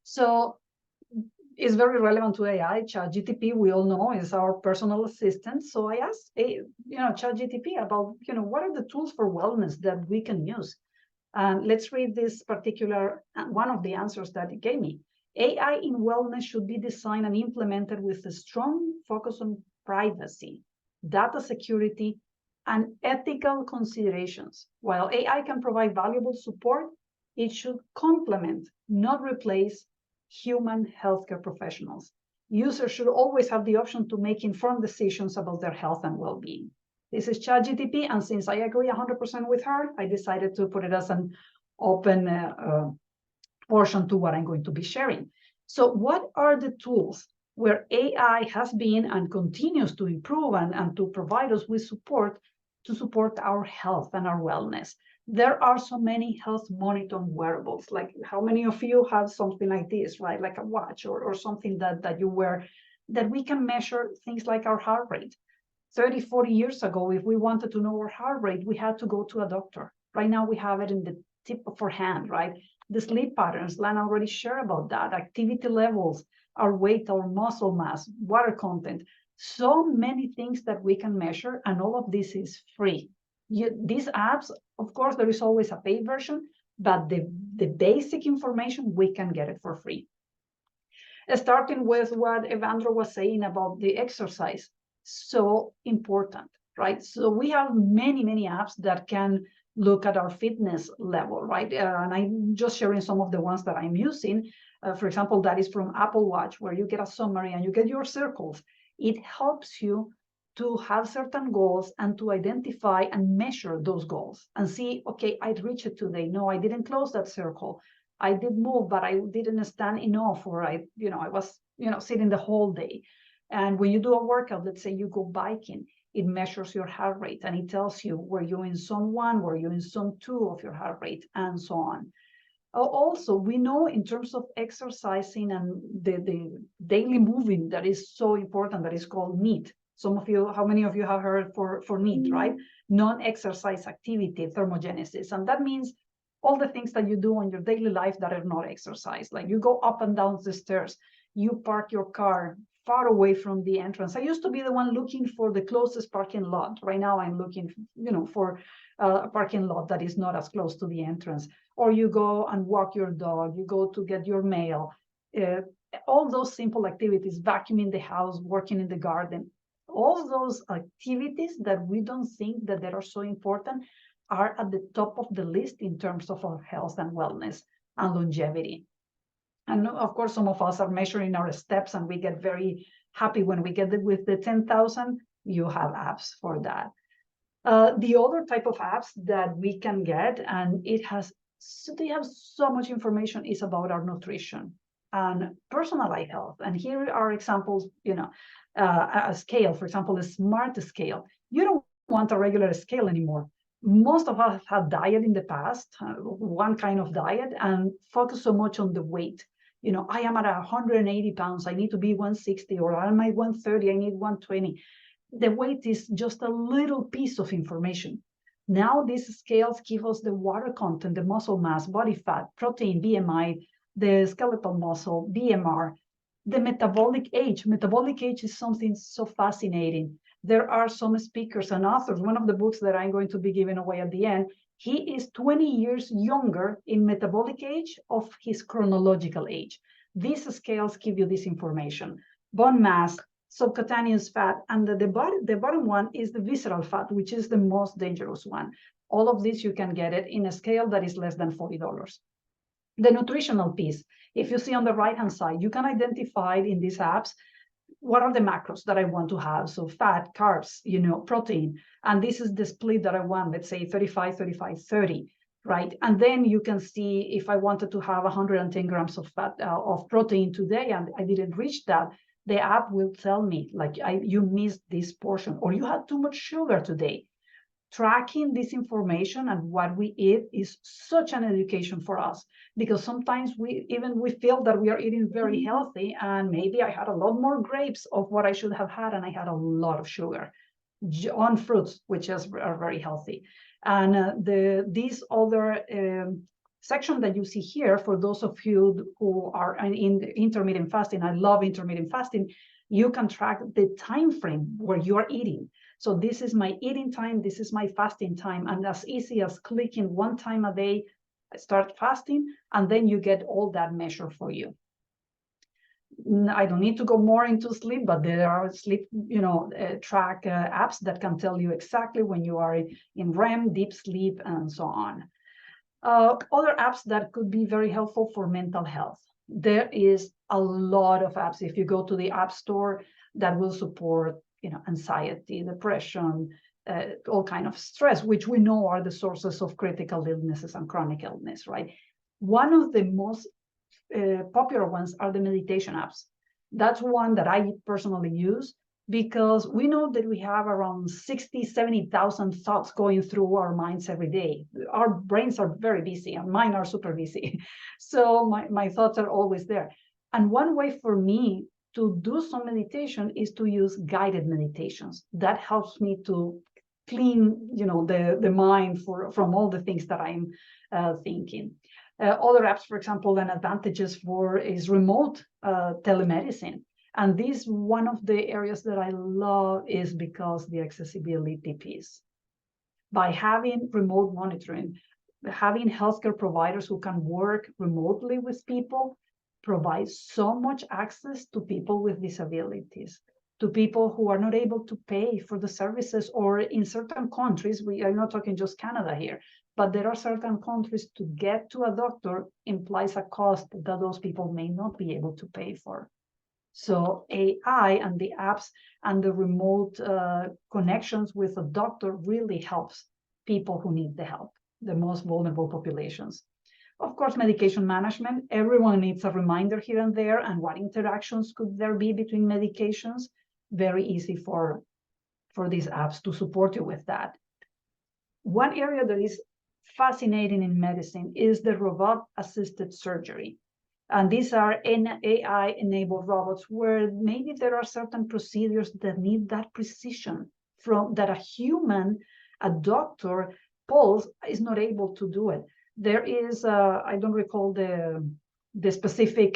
So it's very relevant to AI. ChatGPT, we all know, is our personal assistant. So I asked, ChatGPT about, what are the tools for wellness that we can use? Let's read this particular one of the answers that it gave me. AI in wellness should be designed and implemented with a strong focus on privacy, data security, and ethical considerations. While AI can provide valuable support, it should complement, not replace, human healthcare professionals. Users should always have the option to make informed decisions about their health and well-being. This is ChatGPT, and since I agree 100% with her, I decided to put it as an open portion to what I'm going to be sharing. So what are the tools where AI has been and continues to improve and to provide us with support to support our health and our wellness? There are so many health monitoring wearables. Like, how many of you have something like this, right? Like a watch or something that you wear, that we can measure things like our heart rate. 30, 40 years ago, if we wanted to know our heart rate, we had to go to a doctor. Right now, we have it in the tip of our hand, right? The sleep patterns, Lana already shared about that, activity levels, our weight, our muscle mass, water content, so many things that we can measure, and all of this is free. These apps, of course, there is always a paid version, but the basic information, we can get it for free. Starting with what Evandro was saying about the exercise, so important, right? So we have many, many apps that can look at our fitness level, right? And I'm just sharing some of the ones that I'm using. For example, that is from Apple Watch, where you get a summary and you get your circles. It helps you to have certain goals and to identify and measure those goals and see, okay, I reached it today. No, I didn't close that circle. I did move, but I didn't stand enough, or I was, sitting the whole day. And when you do a workout, let's say you go biking, it measures your heart rate and it tells you, were you in zone 1, were you in zone 2 of your heart rate, and so on. Also, we know in terms of exercising and the daily moving, that is so important, that is called NEAT. Some of you, how many of you have heard for NEAT, right? Non-exercise activity thermogenesis. And that means all the things that you do in your daily life that are not exercise. Like you go up and down the stairs, you park your car far away from the entrance. I used to be the one looking for the closest parking lot. Right now I'm looking, for a parking lot that is not as close to the entrance. Or you go and walk your dog, you go to get your mail. All those simple activities, vacuuming the house, working in the garden, all those activities that we don't think that they are so important are at the top of the list in terms of our health and wellness and longevity. And of course, some of us are measuring our steps, and we get very happy when we get it with the 10,000. You have apps for that. The other type of apps that we can get, and they have so much information, is about our nutrition and personalized health. And here are examples, a scale, for example, a smart scale. You don't want a regular scale anymore. Most of us have diet in the past, one kind of diet, and focus so much on the weight. I am at 180 pounds, I need to be 160, or I'm at 130, I need 120. The weight is just a little piece of information. Now these scales give us the water content, the muscle mass, body fat, protein, BMI, the skeletal muscle, BMR, the metabolic age. Metabolic age is something so fascinating. There are some speakers and authors. One of the books that I'm going to be giving away at the end, he is 20 years younger in metabolic age of his chronological age. These scales give you this information. Bone mass, subcutaneous fat, and the bottom one is the visceral fat, which is the most dangerous one. All of this, you can get it in a scale that is less than $40. The nutritional piece, if you see on the right-hand side, you can identify in these apps what are the macros that I want to have. So fat, carbs, protein. And this is the split that I want, let's say 35, 35, 30, right? And then you can see if I wanted to have 110 grams of fat, of protein today, and I didn't reach that, the app will tell me, like, you missed this portion, or you had too much sugar today. Tracking this information and what we eat is such an education for us, because sometimes we feel that we are eating very healthy, and maybe I had a lot more grapes of what I should have had, and I had a lot of sugar on fruits, which are very healthy. And these other section that you see here, for those of you who are in intermittent fasting, I love intermittent fasting, you can track the time frame where you are eating. So this is my eating time, this is my fasting time, and as easy as clicking one time a day, start fasting, and then you get all that measure for you. I don't need to go more into sleep, but there are sleep, track apps that can tell you exactly when you are in REM, deep sleep, and so on. Other apps that could be very helpful for mental health. There is a lot of apps. If you go to the App Store, that will support, anxiety, depression, all kind of stress, which we know are the sources of critical illnesses and chronic illness, right? One of the most popular ones are the meditation apps. That's one that I personally use, because we know that we have around 60, 70,000 thoughts going through our minds every day. Our brains are very busy, and mine are super busy. So my thoughts are always there. And one way for me to do some meditation is to use guided meditations. That helps me to clean, the mind from all the things that I'm thinking. Other apps, for example, and advantages for is remote telemedicine. And this, one of the areas that I love is because the accessibility piece. By having remote monitoring, having healthcare providers who can work remotely with people provides so much access to people with disabilities, to people who are not able to pay for the services, or in certain countries, we are not talking just Canada here, but there are certain countries to get to a doctor implies a cost that those people may not be able to pay for. So AI and the apps and the remote connections with a doctor really helps people who need the help, the most vulnerable populations. Of course, medication management, everyone needs a reminder here and there, and what interactions could there be between medications? Very easy for these apps to support you with that. One area that is fascinating in medicine is the robot-assisted surgery. And these are AI-enabled robots where maybe there are certain procedures that need that precision that a human, a doctor, pulse is not able to do it. There is, I don't recall the specific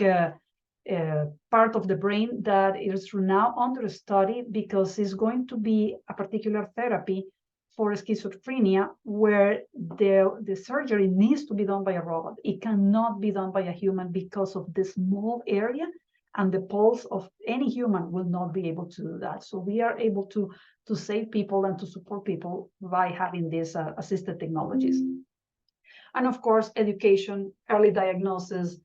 part of the brain that is now under study, because it's going to be a particular therapy for schizophrenia where the surgery needs to be done by a robot. It cannot be done by a human because of this small area, and the pulse of any human will not be able to do that. So we are able to save people and to support people by having these assisted technologies. And of course, education, early diagnosis,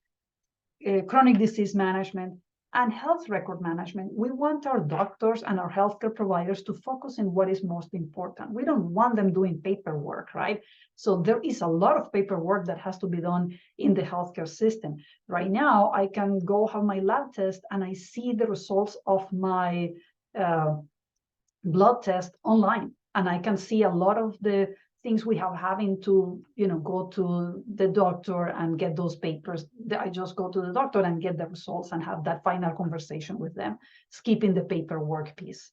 chronic disease management, and health record management. We want our doctors and our healthcare providers to focus on what is most important. We don't want them doing paperwork, right? So there is a lot of paperwork that has to be done in the healthcare system. Right now, I can go have my lab test and I see the results of my blood test online. And I can see a lot of the things we have having to, go to the doctor and get those papers. I just go to the doctor and get the results and have that final conversation with them, skipping the paperwork piece.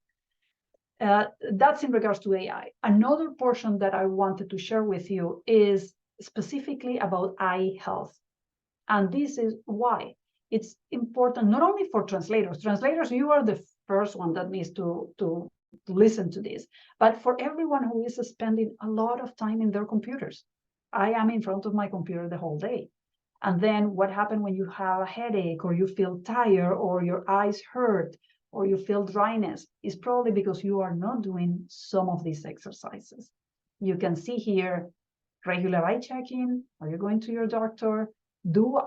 That's in regards to AI. Another portion that I wanted to share with you is specifically about eye health. And this is why it's important, not only for translators. Translators, you are the first one that needs to listen to this, but for everyone who is spending a lot of time in their computers. I am in front of my computer the whole day. And then what happens when you have a headache, or you feel tired, or your eyes hurt, or you feel dryness, is probably because you are not doing some of these exercises. You can see here, regular eye checking. Are you going to your doctor? Do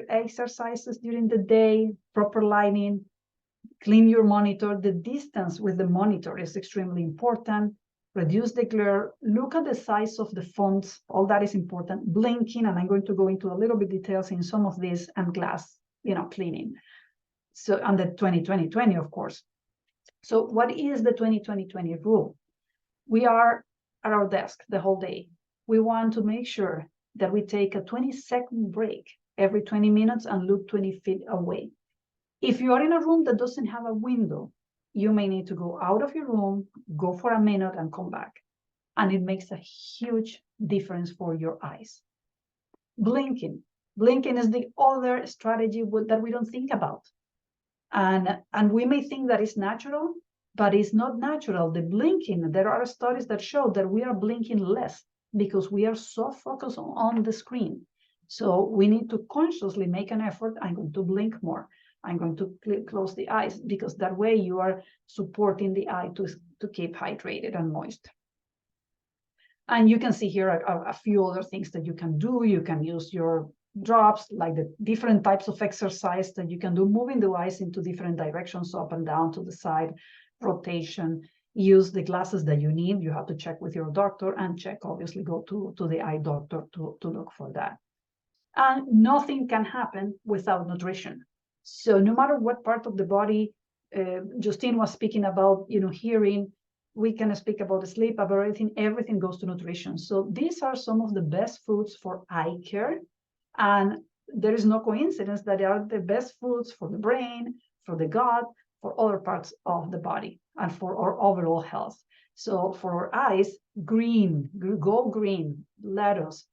exercises during the day, proper lighting, clean your monitor. The distance with the monitor is extremely important. Reduce the glare. Look at the size of the fonts. All that is important. Blinking, and I'm going to go into a little bit details in some of this, and glass, cleaning. So, and the 20-20-20, of course. So what is the 20-20-20 rule? We are at our desk the whole day. We want to make sure that we take a 20-second break every 20 minutes and look 20 feet away. If you are in a room that doesn't have a window, you may need to go out of your room, go for a minute, and come back. And it makes a huge difference for your eyes. Blinking. Blinking is the other strategy that we don't think about. And we may think that it's natural, but it's not natural. The blinking, there are studies that show that we are blinking less because we are so focused on the screen. So we need to consciously make an effort. I'm going to blink more. I'm going to close the eyes, because that way you are supporting the eye to keep hydrated and moist. And you can see here a few other things that you can do. You can use your drops, like the different types of exercise that you can do, moving the eyes into different directions, up and down, to the side, rotation. Use the glasses that you need. You have to check with your doctor, and obviously go to the eye doctor to look for that. And nothing can happen without nutrition. So no matter what part of the body, Justine was speaking about, hearing, we can speak about sleep, about everything goes to nutrition. So these are some of the best foods for eye care. And there is no coincidence that they are the best foods for the brain, for the gut, for other parts of the body, and for our overall health. So for our eyes, go green, lettuce,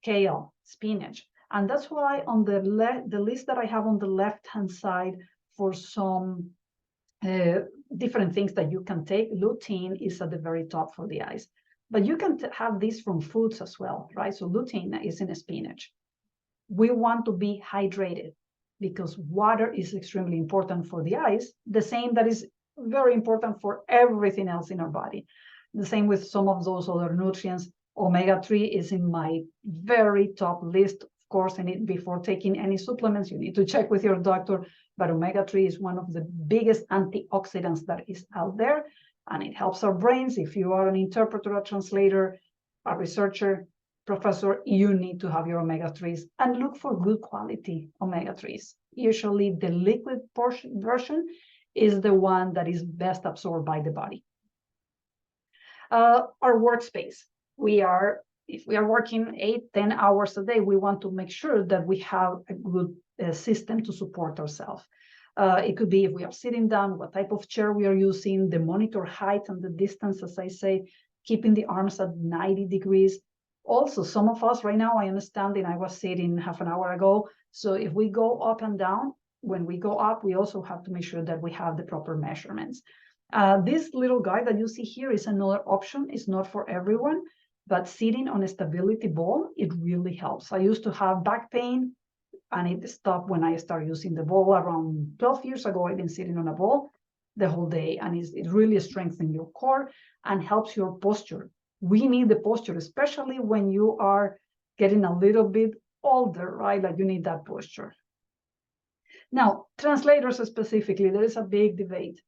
kale, spinach. And that's why on the list that I have on the left-hand side for some different things that you can take, lutein is at the very top for the eyes. But you can have this from foods as well, right? So lutein is in spinach. We want to be hydrated because water is extremely important for the eyes, the same that is very important for everything else in our body. The same with some of those other nutrients. Omega-3 is in my very top list. Of course, before taking any supplements, you need to check with your doctor, but omega-3 is one of the biggest antioxidants that is out there, and it helps our brains. If you are an interpreter, a translator, a researcher, professor, you need to have your omega-3s, and look for good quality omega-3s. Usually the liquid version is the one that is best absorbed by the body. Our workspace. If we are working 8-10 hours a day, we want to make sure that we have a good system to support ourselves. It could be if we are sitting down, what type of chair we are using, the monitor height and the distance, as I say, keeping the arms at 90 degrees. Also, some of us right now, I am standing, I was sitting half an hour ago. So if we go up and down, when we go up, we also have to make sure that we have the proper measurements. This little guide that you see here is another option. It's not for everyone, but sitting on a stability ball, it really helps. I used to have back pain, and it stopped when I started using the ball around 12 years ago. I've been sitting on a ball the whole day, and it really strengthens your core and helps your posture. We need the posture, especially when you are getting a little bit older, right? Like you need that posture. Now, translators specifically, there is a big debate.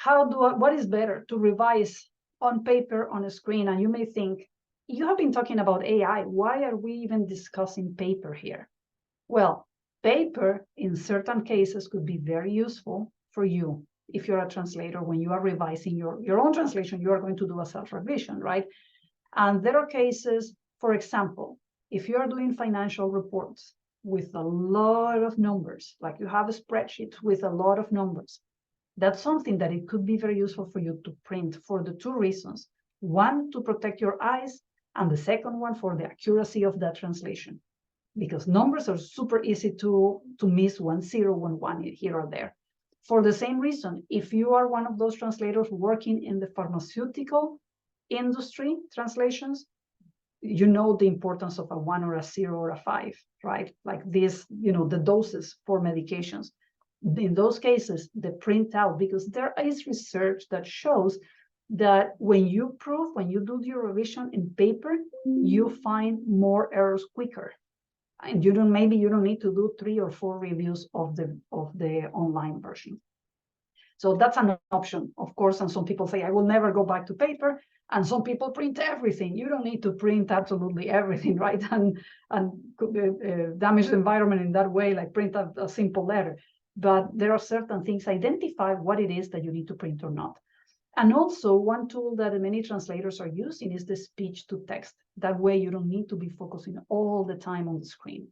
What is better, to revise on paper, on a screen? And you may think, you have been talking about AI. Why are we even discussing paper here? Well, paper in certain cases could be very useful for you. If you're a translator, when you are revising your own translation, you are going to do a self-revision, right? And there are cases, for example, if you are doing financial reports with a lot of numbers, like you have a spreadsheet with a lot of numbers, that's something that it could be very useful for you to print, for the two reasons. One, to protect your eyes, and the second one, for the accuracy of that translation. Because numbers are super easy to miss 1 0, 1 1 here or there. For the same reason, if you are one of those translators working in the pharmaceutical industry translations, you know the importance of a 1 or a 0 or a 5, right? Like this, the doses for medications. In those cases, the printout, because there is research that shows that when you do your revision in paper, you find more errors quicker. And maybe you don't need to do 3 or 4 reviews of the online version. So that's an option, of course. And some people say, I will never go back to paper. And some people print everything. You don't need to print absolutely everything, right? And damage the environment in that way, like print a simple letter. But there are certain things, identify what it is that you need to print or not. And also, one tool that many translators are using is the speech to text. That way, you don't need to be focusing all the time on the screen.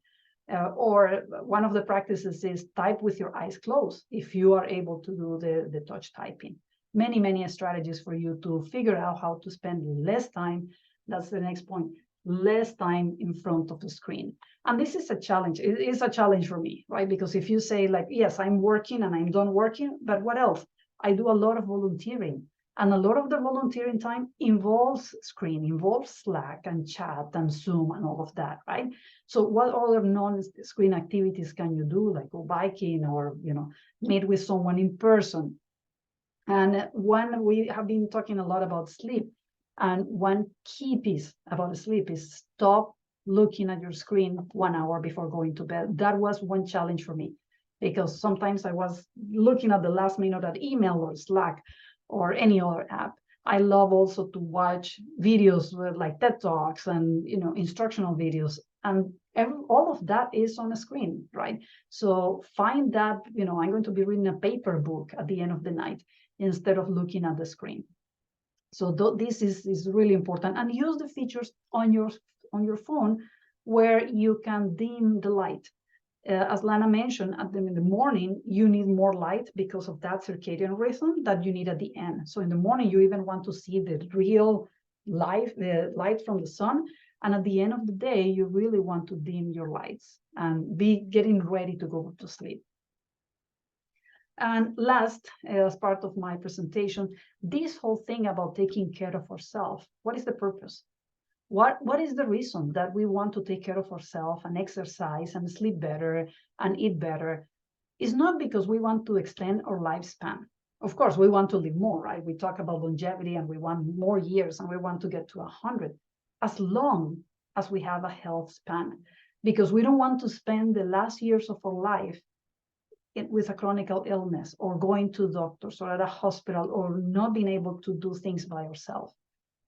Or one of the practices is type with your eyes closed, if you are able to do the touch typing. Many strategies for you to figure out how to spend less time. That's the next point. less time in front of the screen. And this is a challenge. It is a challenge for me, right? Because if you say like, yes, I'm working and I'm done working, but what else? I do a lot of volunteering. And a lot of the volunteering time involves screen, involves Slack and chat and Zoom and all of that, right? So what other non-screen activities can you do, like go biking or, meet with someone in person? And one, we have been talking a lot about sleep. And one key piece about sleep is stop looking at your screen 1 hour before going to bed. That was one challenge for me, because sometimes I was looking at the last minute at email or Slack or any other app. I love also to watch videos like TED Talks and instructional videos, and all of that is on a screen, right? So find that, I'm going to be reading a paper book at the end of the night instead of looking at the screen. So this is really important, and use the features on your phone where you can dim the light. As Lana mentioned, in the morning, you need more light because of that circadian rhythm that you need at the end. So in the morning, you even want to see the real light, the light from the sun. And at the end of the day, you really want to dim your lights and be getting ready to go to sleep. And last, as part of my presentation, this whole thing about taking care of ourselves, what is the purpose? What is the reason that we want to take care of ourselves and exercise and sleep better and eat better? It's not because we want to extend our lifespan. Of course, we want to live more, right? We talk about longevity and we want more years and we want to get to 100, as long as we have a health span, because we don't want to spend the last years of our life with a chronic illness or going to doctors or at a hospital or not being able to do things by ourselves.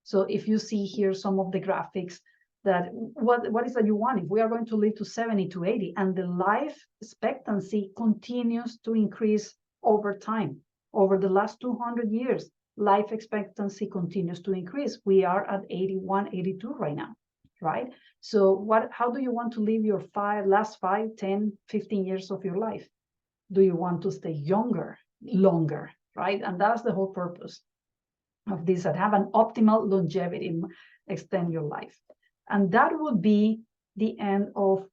So if you see here some of the graphics, that what is that you want? If we are going to live to 70 to 80 and the life expectancy continues to increase over time, over the last 200 years, life expectancy continues to increase. We are at 81, 82 right now, right? So how do you want to live your last 5, 10, 15 years of your life? Do you want to stay younger, longer, right? And that's the whole purpose of this, that have an optimal longevity, extend your life. And that would be the end of